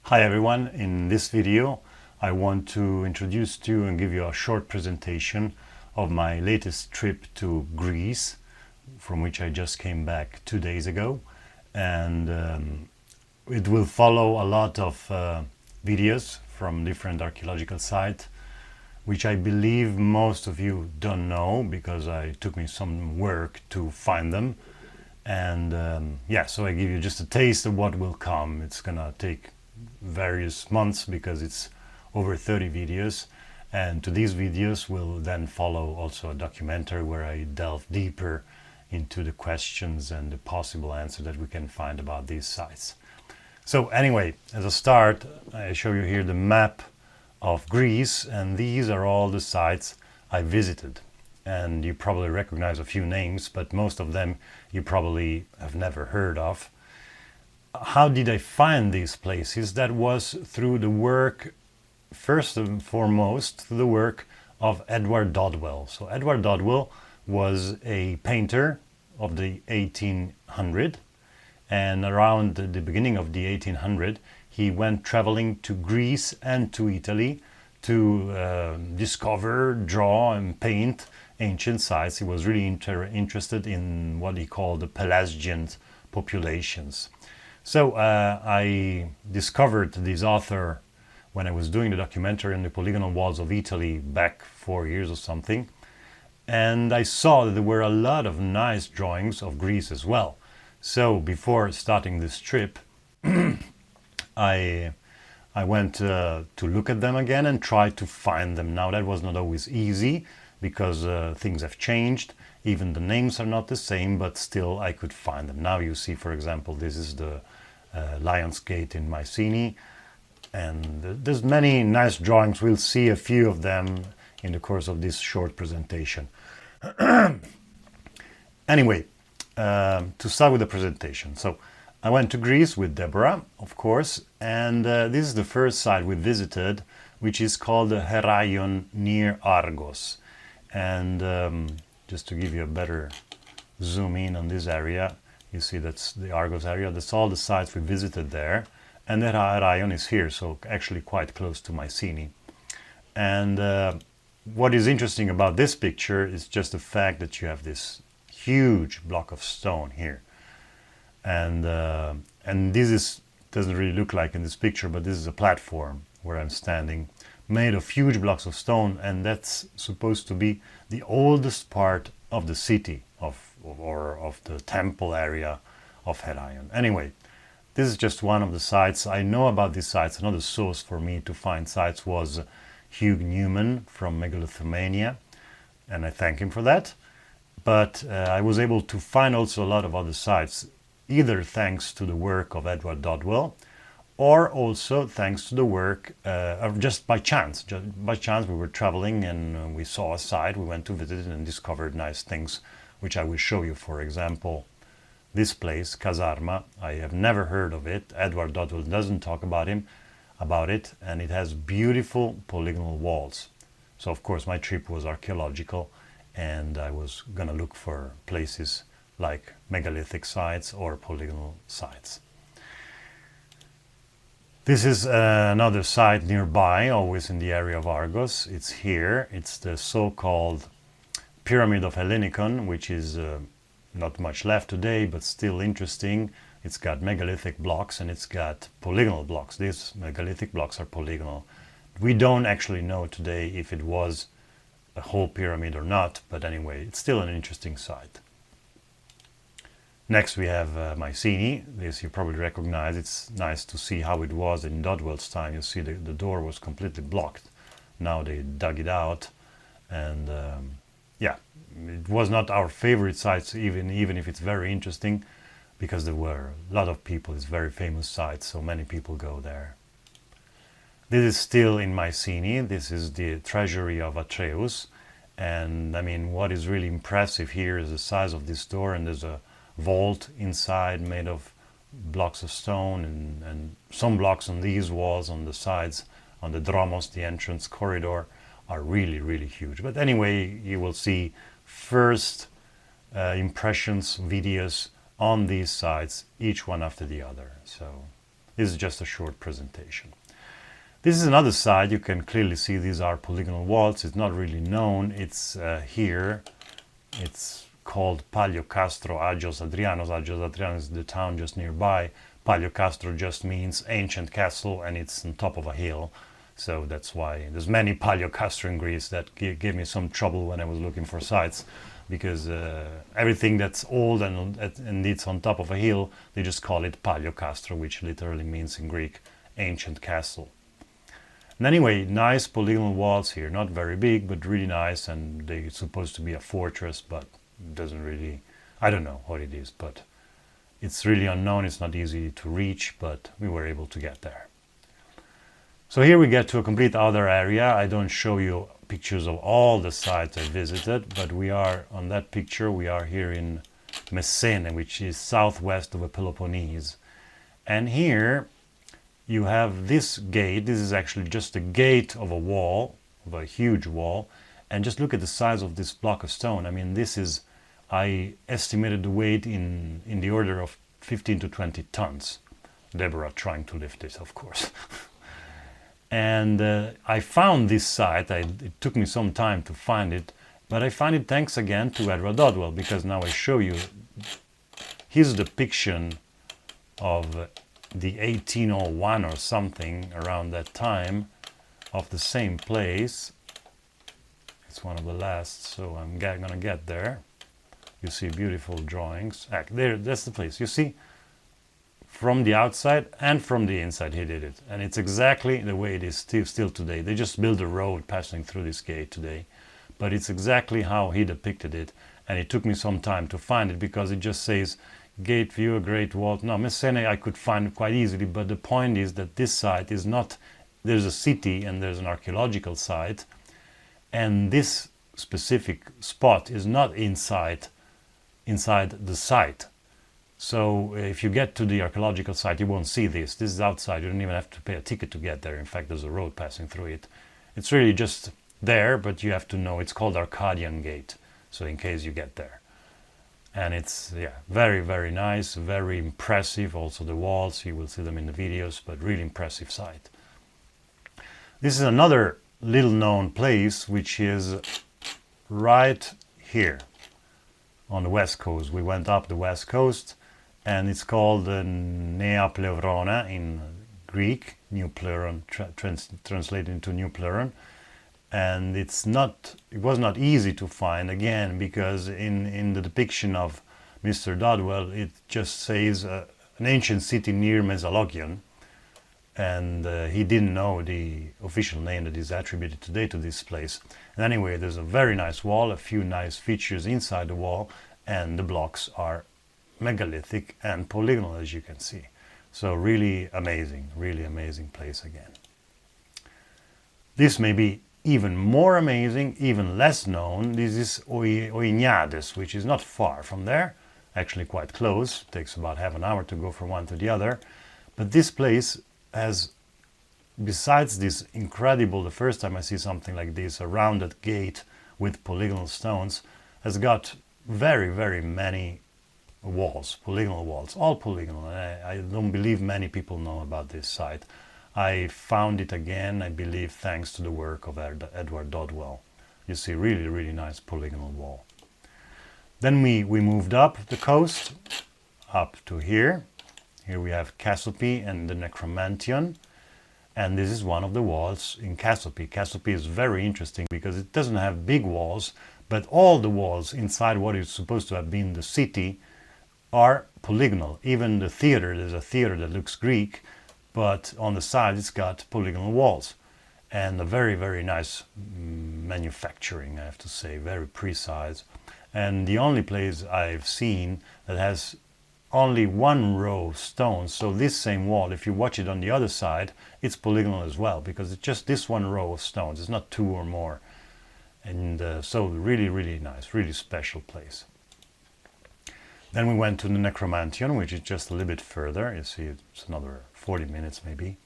Hi everyone, in this video I want to introduce to you and give you a short presentation of my latest trip to Greece, from which I just came back 2 days ago, and it will follow a lot of videos from different archaeological sites, which I believe most of you don't know because it took me some work to find them. And yeah, so I give you just a taste of what will come. It's gonna take various months because it's over 30 videos, and to these videos will then follow also a documentary where I delve deeper into the questions and the possible answer that we can find about these sites. So anyway, as a start, I show you here the map of Greece, and these are all the sites I visited. And you probably recognize a few names, but most of them you probably have never heard of. How did I find these places? That was through the work, first and foremost, the work of Edward Dodwell. So Edward Dodwell was a painter of the 1800, and around the beginning of the 1800 he went traveling to Greece and to Italy to discover, draw and paint ancient sites. He was really interested in what he called the Pelasgian populations. So I discovered this author when I was doing the documentary on the Polygonal walls of Italy back 4 years or something, and I saw that there were a lot of nice drawings of Greece as well. So before starting this trip I went to look at them again and try to find them. Now that was not always easy because things have changed. Even the names are not the same, but still I could find them. Now you see, for example, this is the Lion's Gate in Mycenae, and there's many nice drawings. We'll see a few of them in the course of this short presentation. Anyway, to start with the presentation. So I went to Greece with Deborah, of course, and this is the first site we visited, which is called the Heraion near Argos. And just to give you a better zoom in on this area, you see that's the Argos area. That's all the sites we visited there, and the Heraion is here, so actually quite close to Mycenae. And what is interesting about this picture is just the fact that you have this huge block of stone here, and this doesn't really look like in this picture, but this is a platform where I'm standing, made of huge blocks of stone, and that's supposed to be the oldest part of the city of the temple area of Heraion. Anyway, this is just one of the sites. I know about these sites. Another source for me to find sites was Hugh Newman from Megalithomania, and I thank him for that. But I was able to find also a lot of other sites, either thanks to the work of Edward Dodwell, or also thanks to the work of just by chance. Just by chance we were traveling and we saw a site, we went to visit it and discovered nice things, which I will show you. For example, this place, Casarma, I have never heard of it. Edward Dodwell doesn't talk about it, and it has beautiful polygonal walls. So of course my trip was archaeological, and I was gonna look for places like megalithic sites or polygonal sites. This is another site nearby, always in the area of Argos. It's here. It's the so-called Pyramid of Hellinikon, which is not much left today, but still interesting. It's got megalithic blocks and it's got polygonal blocks. These megalithic blocks are polygonal. We don't actually know today if it was a whole pyramid or not, but anyway, it's still an interesting site. Next we have Mycenae. This you probably recognize. It's nice to see how it was in Dodwell's time. You see the door was completely blocked. Now they dug it out, and yeah, it was not our favorite sites, even if it's very interesting, because there were a lot of people. It's a very famous site, so many people go there. This is still in Mycenae. This is the treasury of Atreus, and I mean, what is really impressive here is the size of this door, and there's a vault inside made of blocks of stone, and some blocks on these walls on the sides, on the dromos, the entrance corridor, are really huge. But anyway, you will see first impressions videos on these sites, each one after the other. So This is just a short presentation. This is another side. You can clearly see these are polygonal walls. It's not really known. It's here. It's called Paliocastro Agios Adrianos. Agios Adrianos is the town just nearby. Paliocastro just means ancient castle, and it's on top of a hill. So that's why there's many Paliocastro in Greece. That gave me some trouble when I was looking for sites, because everything that's old and it's on top of a hill, they just call it Paliocastro, which literally means in Greek ancient castle. And anyway, nice polygonal walls here, not very big, but really nice, and they're supposed to be a fortress, but it doesn't really, I don't know what it is, but it's really unknown. It's not easy to reach, but we were able to get there. So here we get to a complete other area. I don't show you pictures of all the sites I visited, but we are on that picture. We are here in Messene, which is southwest of the Peloponnese. And here you have this gate. This is actually just a gate of a wall, of a huge wall. And just look at the size of this block of stone. I mean, this is, I estimated the weight in the order of 15 to 20 tons. Deborah trying to lift it, of course. And I found this site. It took me some time to find it, but I find it thanks again to Edward Dodwell, because now I show you his depiction of the 1801 or something, around that time, of the same place. It's one of the last, so I'm gonna get there. You see beautiful drawings. There, that's the place. You see, from the outside and from the inside he did it, and it's exactly the way it is still today. They just built a road passing through this gate today, but it's exactly how he depicted it, and it took me some time to find it, because it just says gate view, a great wall. Now Messene I could find quite easily, but the point is that this site is not, there's a city and there's an archaeological site, and this specific spot is not inside the site. So if you get to the archaeological site, you won't see this. This is outside. You don't even have to pay a ticket to get there. In fact, there's a road passing through it. It's really just there, but you have to know it's called Arcadian Gate, so in case you get there. And it's, yeah, very, very nice, very impressive. Also the walls, you will see them in the videos, but really impressive site. This is another little known place, which is right here on the west coast. We went up the west coast, and it's called Nea Pleurona in Greek, New Pleuron, translated into New Pleuron. And it was not easy to find, again, because in the depiction of Mr. Dodwell, it just says an ancient city near Mesalogion, and he didn't know the official name that is attributed today to this place. And anyway, there's a very nice wall, a few nice features inside the wall, and the blocks are megalithic and polygonal, as you can see. So really amazing place again. This may be even more amazing, even less known. This is Oiniades, which is not far from there, actually quite close. It takes about half an hour to go from one to the other. But this place has, besides this incredible, the first time I see something like this, a rounded gate with polygonal stones, has got very, very many walls, polygonal walls, all polygonal. I don't believe many people know about this site. I found it again, I believe, thanks to the work of Edward Dodwell. You see, really nice polygonal wall. Then we moved up the coast, up to here. Here we have Cassiope and the Necromantion. And this is one of the walls in Cassiope. Cassiope is very interesting because it doesn't have big walls, but all the walls inside what is supposed to have been the city are polygonal. Even the theater, there's a theater that looks Greek, but on the side it's got polygonal walls. And a very nice manufacturing, I have to say, very precise. And the only place I've seen that has only one row of stones, so this same wall, if you watch it on the other side, it's polygonal as well, because it's just this one row of stones, it's not two or more. And so really nice, really special place. Then we went to the Necromantion, which is just a little bit further. You see, it's another 40 minutes maybe.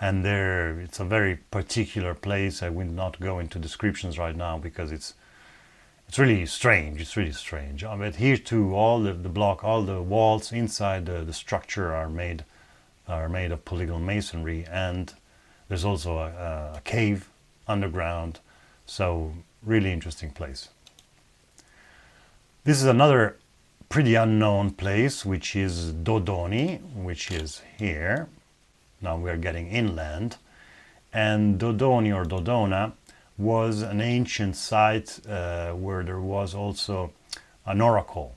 And there, it's a very particular place. I will not go into descriptions right now because it's really strange. It's really strange. But here too, all the block, all the walls inside the structure are made are made of polygonal masonry, and there's also a cave underground, so really interesting place. This is another pretty unknown place, which is Dodoni, which is here. Now we're getting inland, and Dodoni or Dodona was an ancient site where there was also an oracle,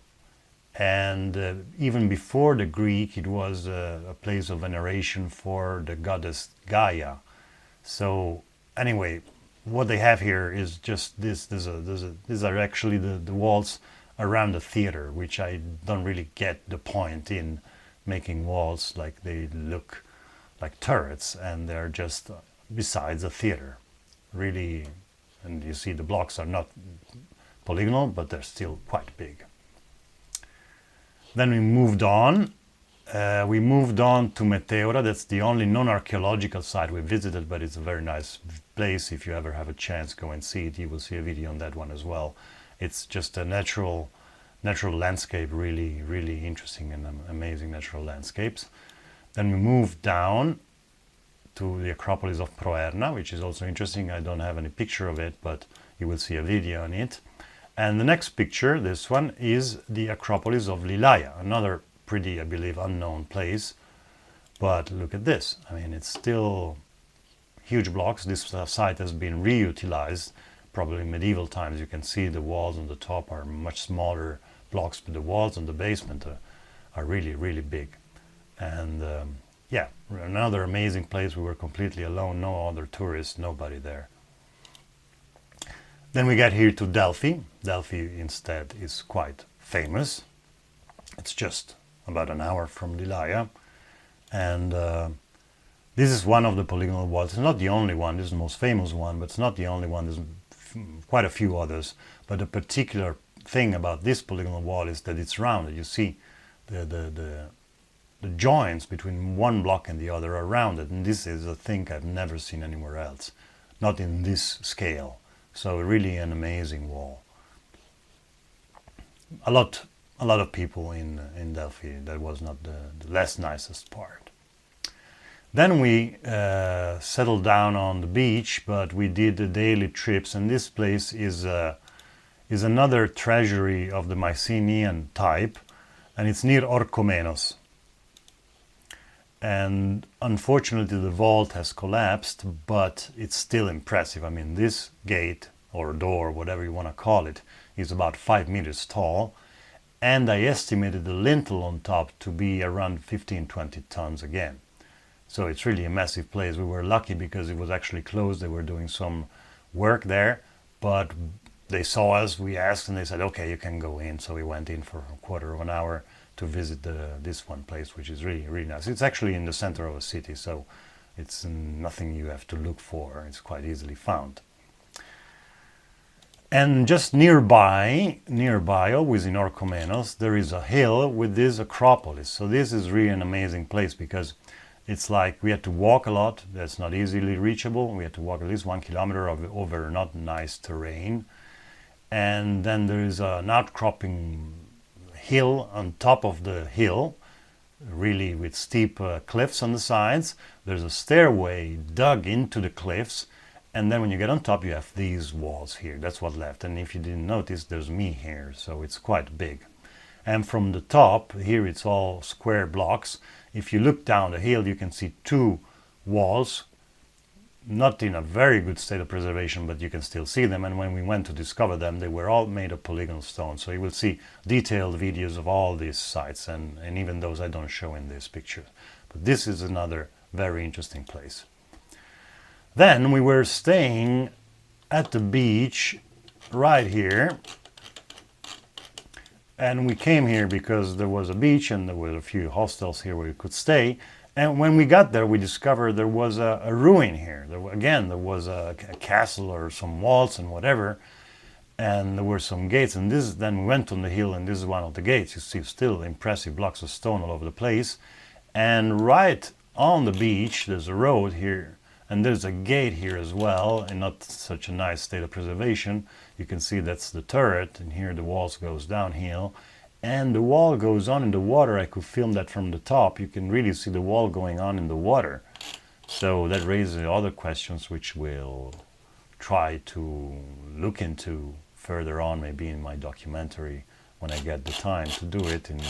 and even before the Greek it was a place of veneration for the goddess Gaia. So anyway, what they have here is just this. These are actually the walls around the theater, which I don't really get the point in making walls like they look like turrets, and they're just besides a theater, really. And you see the blocks are not polygonal, but they're still quite big. Then we moved on. We moved on to Meteora. That's the only non-archaeological site we visited, but it's a very nice place. If you ever have a chance, go and see it. You will see a video on that one as well. It's just a natural landscape, really interesting and amazing natural landscapes. Then we moved down to the Acropolis of Proerna, which is also interesting. I don't have any picture of it, but you will see a video on it. And the next picture, this one, is the Acropolis of Lilaia, another pretty, I believe, unknown place. But look at this. I mean, it's still huge blocks. This site has been reutilized, probably in medieval times. You can see the walls on the top are much smaller blocks, but the walls on the basement are really big. And yeah, another amazing place. We were completely alone, no other tourists, nobody there. Then we get here to Delphi. Delphi instead is quite famous. It's just about an hour from Lilaia. And this is one of the polygonal walls. It's not the only one. This is the most famous one, but it's not the only one. There's quite a few others. But the particular thing about this polygonal wall is that it's rounded. You see the joints between one block and the other are rounded, and this is a thing I've never seen anywhere else, not in this scale. So really an amazing wall. A lot of people in Delphi. That was not the less nicest part. Then we settled down on the beach, but we did the daily trips, and this place is another treasury of the Mycenaean type, and it's near Orchomenos. And unfortunately the vault has collapsed, but it's still impressive. I mean, this gate or door, whatever you want to call it, is about 5 meters tall, and I estimated the lintel on top to be around 15-20 tons again. So it's really a massive place. We were lucky because it was actually closed. They were doing some work there, but they saw us, we asked, and they said, okay, you can go in. So we went in for a quarter of an hour to visit this one place, which is really nice. It's actually in the center of a city, so it's nothing you have to look for. It's quite easily found. And just nearby, always in Orchomenos, there is a hill with this Acropolis. So this is really an amazing place because it's like we had to walk a lot. That's not easily reachable. We had to walk at least 1 kilometer over not nice terrain. And then there is an outcropping hill on top of the hill, really with steep cliffs on the sides. There's a stairway dug into the cliffs, and then when you get on top you have these walls here. That's what left, and if you didn't notice, there's me here, so it's quite big. And from the top here it's all square blocks. If you look down the hill you can see two walls, not in a very good state of preservation, but you can still see them. And when we went to discover them, they were all made of polygonal stone. So you will see detailed videos of all these sites, and even those I don't show in this picture. But this is another very interesting place. Then we were staying at the beach right here. And we came here because there was a beach and there were a few hostels here where you could stay. And when we got there, we discovered there was a ruin here. There was a castle or some walls and whatever, and there were some gates. And then we went on the hill, and this is one of the gates. You see still impressive blocks of stone all over the place. And right on the beach, there's a road here, and there's a gate here as well, in not such a nice state of preservation. You can see that's the turret, and here the walls goes downhill. and the wall goes on in the water. I could film that from the top. You can really see the wall going on in the water. So that raises other questions which we'll try to look into further on, maybe in my documentary when I get the time to do it in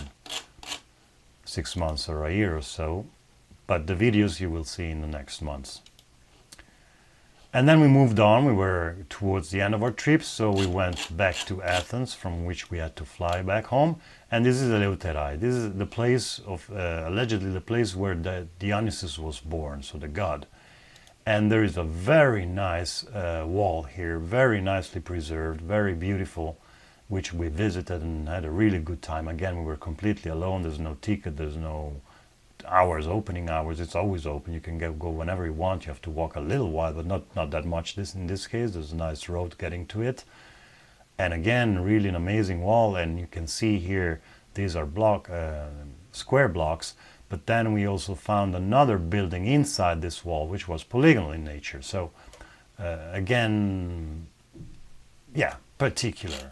6 months or a year or so. But the videos you will see in the next months. And then we moved on. We were towards the end of our trip, so we went back to Athens, from which we had to fly back home. And this is Eleutherai. This is the place of, allegedly the place where Dionysus was born, so the god. And there is a very nice wall here, very nicely preserved, very beautiful, which we visited and had a really good time. Again, we were completely alone. There's no ticket, there's no hours, opening hours. It's always open. You can go whenever you want. You have to walk a little while, but not that much. In this case, there's a nice road getting to it. And again, really an amazing wall. And you can see here, these are square blocks. But then we also found another building inside this wall, which was polygonal in nature. So again, yeah, particular.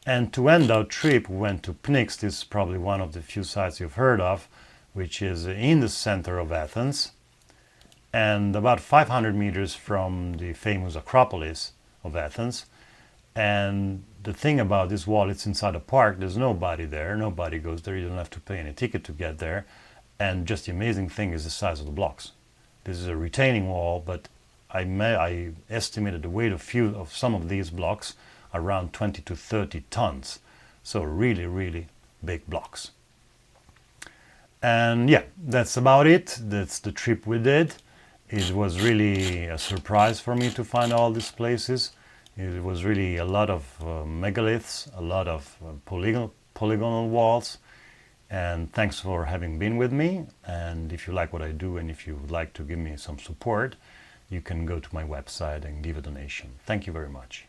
And to end our trip, we went to Pnyx. This is probably one of the few sites you've heard of, which is in the center of Athens and about 500 meters from the famous Acropolis of Athens. And the thing about this wall, it's inside a park. There's nobody there. Nobody goes there. You don't have to pay any ticket to get there. And just the amazing thing is the size of the blocks. This is a retaining wall, but I estimated the weight of some of these blocks around 20 to 30 tons. So really, really big blocks. And yeah, that's about it. That's the trip we did. It was really a surprise for me to find all these places. It was really a lot of megaliths, a lot of polygonal walls. And thanks for having been with me. And if you like what I do and if you would like to give me some support, you can go to my website and give a donation. Thank you very much.